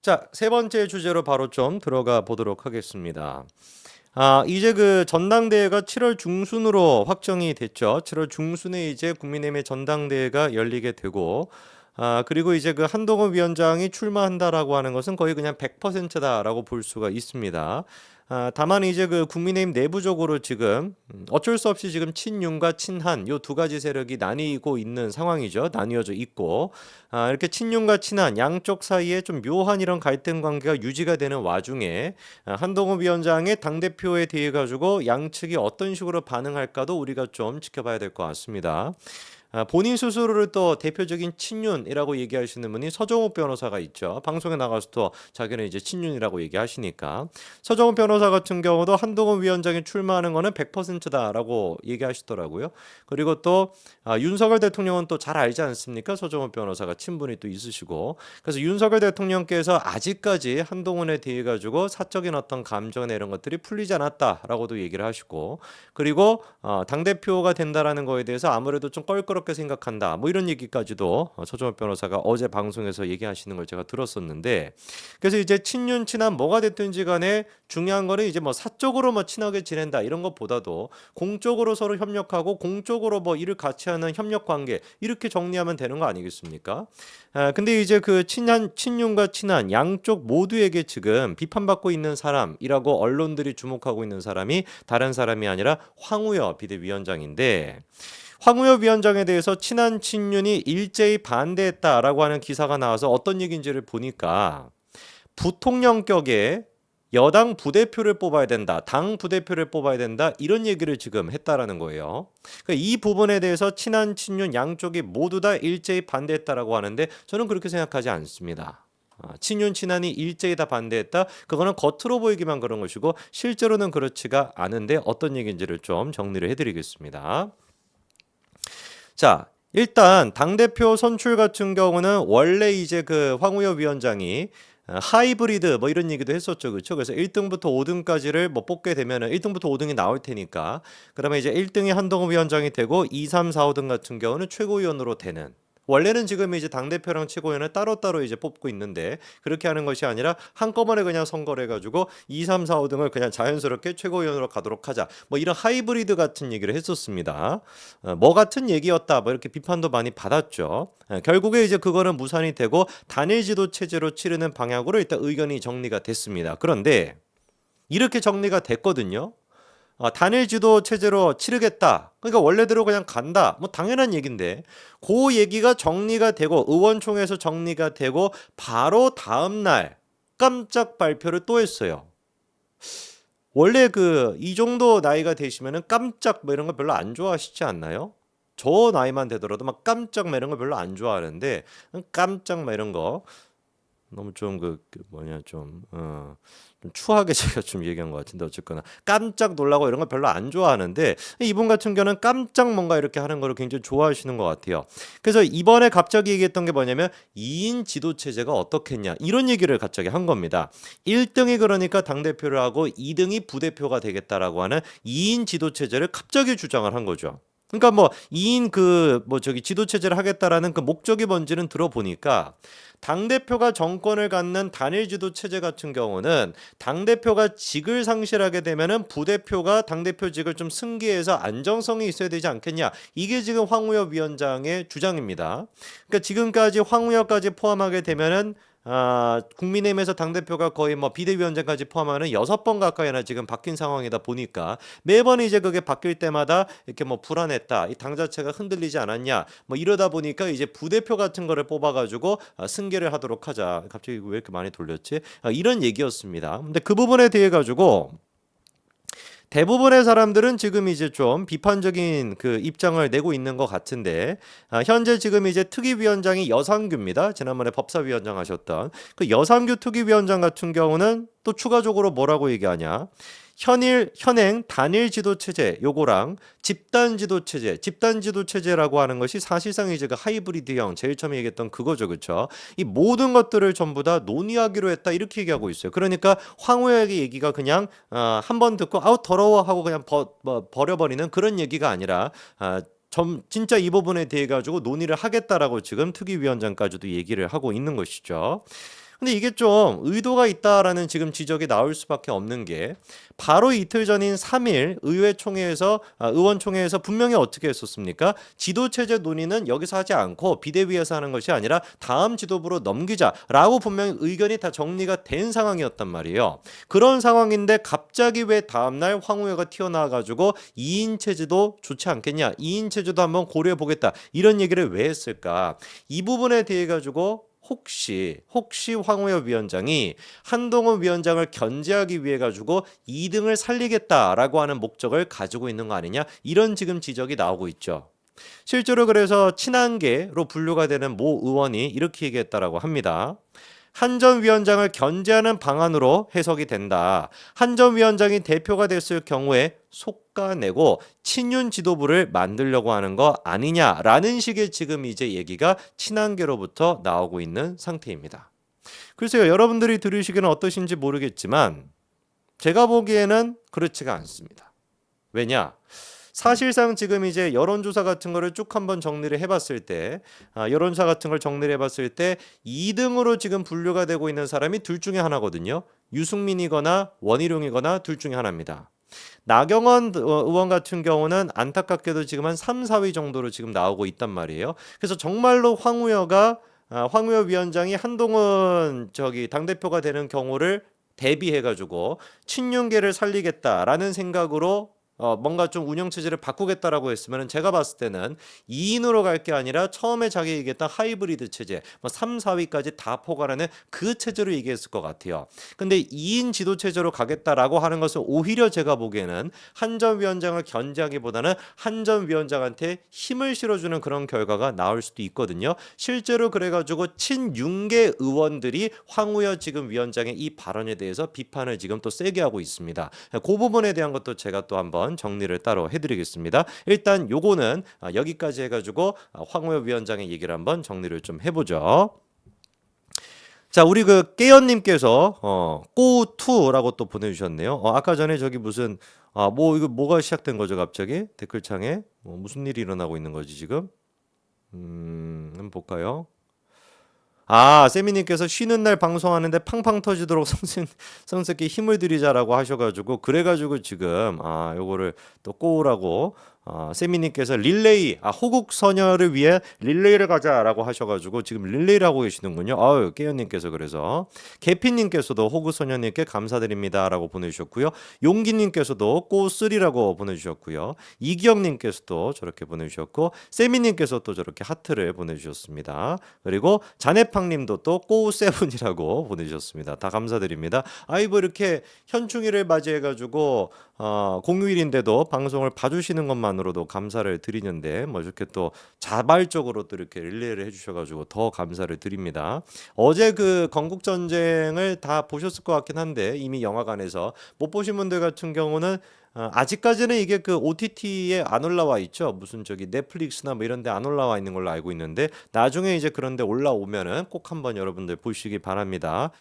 자, 세 번째 주제로 바로 좀 들어가 보도록 하겠습니다. 이제 그 전당대회가 7월 중순으로 확정이 됐죠. 7월 중순에 이제 국민의힘의 전당대회가 열리게 되고, 그리고 이제 그 한동훈 위원장이 출마한다라고 하는 것은 거의 그냥 100%다라고 볼 수가 있습니다. 다만 이제 그 국민의힘 내부적으로 지금 어쩔 수 없이 지금 친윤과 친한 요 두 가지 세력이 나뉘고 있는 상황이죠. 나뉘어져 있고 이렇게 친윤과 친한 양쪽 사이에 좀 묘한 이런 갈등 관계가 유지가 되는 와중에 한동훈 위원장의 당대표에 대해 가지고 양측이 어떤 식으로 반응할까도 우리가 좀 지켜봐야 될 것 같습니다. 본인 스스로를 또 대표적인 친윤이라고 얘기하시는 분이 서정욱 변호사가 있죠. 방송에 나가서 또 자기는 이제 친윤이라고 얘기하시니까 서정욱 변호사 같은 경우도 한동훈 위원장이 출마하는 거는 100%다라고 얘기하시더라고요. 그리고 또 윤석열 대통령은 또 잘 알지 않습니까? 서정욱 변호사가 친분이 또 있으시고 그래서 윤석열 대통령께서 아직까지 한동훈에 대해 가지고 사적인 어떤 감정이나 이런 것들이 풀리지 않았다라고도 얘기를 하시고 그리고 당대표가 된다라는 거에 대해서 아무래도 좀 껄끄럽게 생각한다. 뭐 이런 얘기까지도 서정욱 변호사가 어제 방송에서 얘기하시는 걸 제가 들었었는데 그래서 이제 친윤 친한 뭐가 됐든지 간에 중요한 거는 이제 뭐 사적으로 뭐 친하게 지낸다 이런 것보다도 공적으로 서로 협력하고 공적으로 뭐 일을 같이 하는 협력 관계 이렇게 정리하면 되는 거 아니겠습니까? 근데 이제 그 친윤과 친한 양쪽 모두에게 지금 비판받고 있는 사람이라고 언론들이 주목하고 있는 사람이 다른 사람이 아니라 황우여 비대위원장인데 황우여 위원장에 대해서 친한 친윤이 일제히 반대했다라고 하는 기사가 나와서 어떤 얘기인지를 보니까 부통령격의 여당 부대표를 뽑아야 된다. 당 부대표를 뽑아야 된다. 이런 얘기를 지금 했다라는 거예요. 그러니까 이 부분에 대해서 친한 친윤 양쪽이 모두 다 일제히 반대했다라고 하는데 저는 그렇게 생각하지 않습니다. 친윤 친한이 일제히 다 반대했다. 그거는 겉으로 보이기만 그런 것이고 실제로는 그렇지가 않은데 어떤 얘기인지를 좀 정리를 해드리겠습니다. 자, 일단 당대표 선출 같은 경우는 원래 이제 그 황우여 위원장이 하이브리드 뭐 이런 얘기도 했었죠. 그렇죠? 그래서 1등부터 5등까지를 뭐 뽑게 되면은 1등부터 5등이 나올 테니까 그러면 이제 1등이 한동훈 위원장이 되고 2, 3, 4, 5등 같은 경우는 최고위원으로 되는 원래는 지금 이제 당대표랑 최고위원을 따로따로 이제 뽑고 있는데 그렇게 하는 것이 아니라 한꺼번에 그냥 선거를 해가지고 2, 3, 4, 5등을 그냥 자연스럽게 최고위원으로 가도록 하자. 뭐 이런 하이브리드 같은 얘기를 했었습니다. 뭐 같은 얘기였다. 뭐 이렇게 비판도 많이 받았죠. 결국에 이제 그거는 무산이 되고 단일 지도 체제로 치르는 방향으로 일단 의견이 정리가 됐습니다. 그런데 이렇게 정리가 됐거든요. 단일 지도 체제로 치르겠다. 그러니까 원래대로 그냥 간다. 뭐 당연한 얘기인데 그 얘기가 정리가 되고 의원총회에서 정리가 되고 바로 다음 날 깜짝 발표를 또 했어요. 원래 그 이 정도 나이가 되시면은 깜짝 뭐 이런 거 별로 안 좋아하시지 않나요? 저 나이만 되더라도 막 깜짝 뭐 이런 거 별로 안 좋아하는데 깜짝 뭐 이런 거 너무 좀 그 뭐냐 좀 추하게 제가 좀 얘기한 것 같은데 어쨌거나 깜짝 놀라고 이런 거 별로 안 좋아하는데 이분 같은 경우는 깜짝 뭔가 이렇게 하는 거를 굉장히 좋아하시는 것 같아요. 그래서 이번에 갑자기 얘기했던 게 뭐냐면 2인 지도 체제가 어떻겠냐 이런 얘기를 갑자기 한 겁니다. 1등이 그러니까 당대표를 하고 2등이 부대표가 되겠다라고 하는 2인 지도 체제를 갑자기 주장을 한 거죠. 그러니까 뭐 2인 그 뭐 저기 지도 체제를 하겠다라는 그 목적이 뭔지는 들어보니까 당대표가 정권을 갖는 단일 지도 체제 같은 경우는 당대표가 직을 상실하게 되면은 부대표가 당대표직을 좀 승계해서 안정성이 있어야 되지 않겠냐. 이게 지금 황우여 위원장의 주장입니다. 그러니까 지금까지 황우여까지 포함하게 되면은 국민의힘에서 당대표가 거의 뭐 비대위원장까지 포함하는 6번 가까이나 지금 바뀐 상황이다 보니까 매번 이제 그게 바뀔 때마다 이렇게 뭐 불안했다. 이 당 자체가 흔들리지 않았냐. 뭐 이러다 보니까 이제 부대표 같은 거를 뽑아가지고 승계를 하도록 하자. 갑자기 왜 이렇게 많이 돌렸지? 이런 얘기였습니다. 근데 그 부분에 대해 가지고 대부분의 사람들은 지금 이제 좀 비판적인 그 입장을 내고 있는 것 같은데 현재 지금 이제 특위위원장이 여상규입니다. 지난번에 법사위원장 하셨던 그 여상규 특위위원장 같은 경우는 또 추가적으로 뭐라고 얘기하냐? 현행 단일 지도 체제 요거랑 집단 지도 체제, 집단 지도 체제라고 하는 것이 사실상 이제 그 하이브리드형 제일 처음에 얘기했던 그거죠, 그렇죠? 이 모든 것들을 전부 다 논의하기로 했다 이렇게 얘기하고 있어요. 그러니까 황우혁의 얘기가 그냥 한 번 듣고 아우 더러워 하고 그냥 버려버리는 그런 얘기가 아니라 진짜 이 부분에 대해 가지고 논의를 하겠다라고 지금 특위위원장까지도 얘기를 하고 있는 것이죠. 근데 이게 좀 의도가 있다라는 지금 지적이 나올 수밖에 없는 게 바로 이틀 전인 3일 의원총회에서 분명히 어떻게 했었습니까? 지도체제 논의는 여기서 하지 않고 비대위에서 하는 것이 아니라 다음 지도부로 넘기자라고 분명히 의견이 다 정리가 된 상황이었단 말이에요. 그런 상황인데 갑자기 왜 다음날 황우여가 튀어나와가지고 2인 체제도 좋지 않겠냐, 2인 체제도 한번 고려해 보겠다 이런 얘기를 왜 했을까? 이 부분에 대해 가지고 혹시 황우여 위원장이 한동훈 위원장을 견제하기 위해 가지고 2등을 살리겠다라고 하는 목적을 가지고 있는 거 아니냐, 이런 지금 지적이 나오고 있죠. 실제로 그래서 친한계로 분류가 되는 모 의원이 이렇게 얘기했다라고 합니다. 한 전 위원장을 견제하는 방안으로 해석이 된다. 한 전 위원장이 대표가 됐을 경우에 속가내고 친윤 지도부를 만들려고 하는 거 아니냐라는 식의 지금 이제 얘기가 친한계로부터 나오고 있는 상태입니다. 글쎄요, 여러분들이 들으시기는 어떠신지 모르겠지만 제가 보기에는 그렇지가 않습니다. 왜냐? 사실상 지금 이제 여론조사 같은 거를 쭉 한번 정리를 해봤을 때, 여론조사 같은 걸 정리를 해봤을 때 2등으로 지금 분류가 되고 있는 사람이 둘 중에 하나거든요. 유승민이거나 원희룡이거나 둘 중에 하나입니다. 나경원 의원 같은 경우는 안타깝게도 지금 한 3, 4위 정도로 지금 나오고 있단 말이에요. 그래서 정말로 황우여 위원장이 한동훈 당대표가 되는 경우를 대비해가지고 친윤계를 살리겠다라는 생각으로 뭔가 좀 운영 체제를 바꾸겠다라고 했으면 제가 봤을 때는 2인으로 갈 게 아니라 처음에 자기 얘기했던 하이브리드 체제, 3, 4위까지 다 포괄하는 그 체제로 얘기했을 것 같아요. 근데 2인 지도 체제로 가겠다라고 하는 것은 오히려 제가 보기에는 한 전 위원장을 견제하기보다는 한 전 위원장한테 힘을 실어주는 그런 결과가 나올 수도 있거든요. 실제로 그래가지고 친윤계 의원들이 황우여 지금 위원장의 이 발언에 대해서 비판을 지금 또 세게 하고 있습니다. 그 부분에 대한 것도 제가 또 한번 정리를 따로 해드리겠습니다. 일단 요거는 여기까지 해가지고 황우여 위원장의 얘기를 한번 정리를 좀 해보죠. 자, 우리 그 깨연님께서 꼬투라고 또 보내주셨네요. 아까 전에 저기 무슨 이거 뭐가 시작된 거죠 갑자기 댓글창에 무슨 일이 일어나고 있는 거지 지금? 한번 볼까요? 세미님께서 쉬는 날 방송하는데 팡팡 터지도록 성스럽게 힘을 들이자라고 하셔가지고 그래가지고 지금 요거를 또 꼬우라고 세미님께서 릴레이 호국 선열을 위해 릴레이를 가자라고 하셔가지고 지금 릴레이를 하고 계시는군요. 아유 깨연님께서 그래서 개피님께서도 호국 선열님께 감사드립니다라고 보내주셨고요. 용기님께서도 꼬쓰리라고 보내주셨고요. 이기영님께서도 저렇게 보내주셨고 세미님께서 또 저렇게 하트를 보내주셨습니다. 그리고 자네팡님도 또 꼬세븐이라고 보내주셨습니다. 다 감사드립니다. 뭐 이렇게 현충일을 맞이해가지고 공휴일인데도 방송을 봐주시는 것만으로도 감사를 드리는데 이렇게 또 자발적으로 또 이렇게 릴레이를 해주셔가지고 더 감사를 드립니다. 어제 그 건국전쟁을 다 보셨을 것 같긴 한데 이미 영화관에서 못 보신 분들 같은 경우는 아직까지는 이게 그 OTT에 안 올라와 있죠. 무슨 저기 넷플릭스나 이런 데 안 올라와 있는 걸로 알고 있는데 나중에 이제 그런 데 올라오면은 꼭 한번 여러분들 보시기 바랍니다.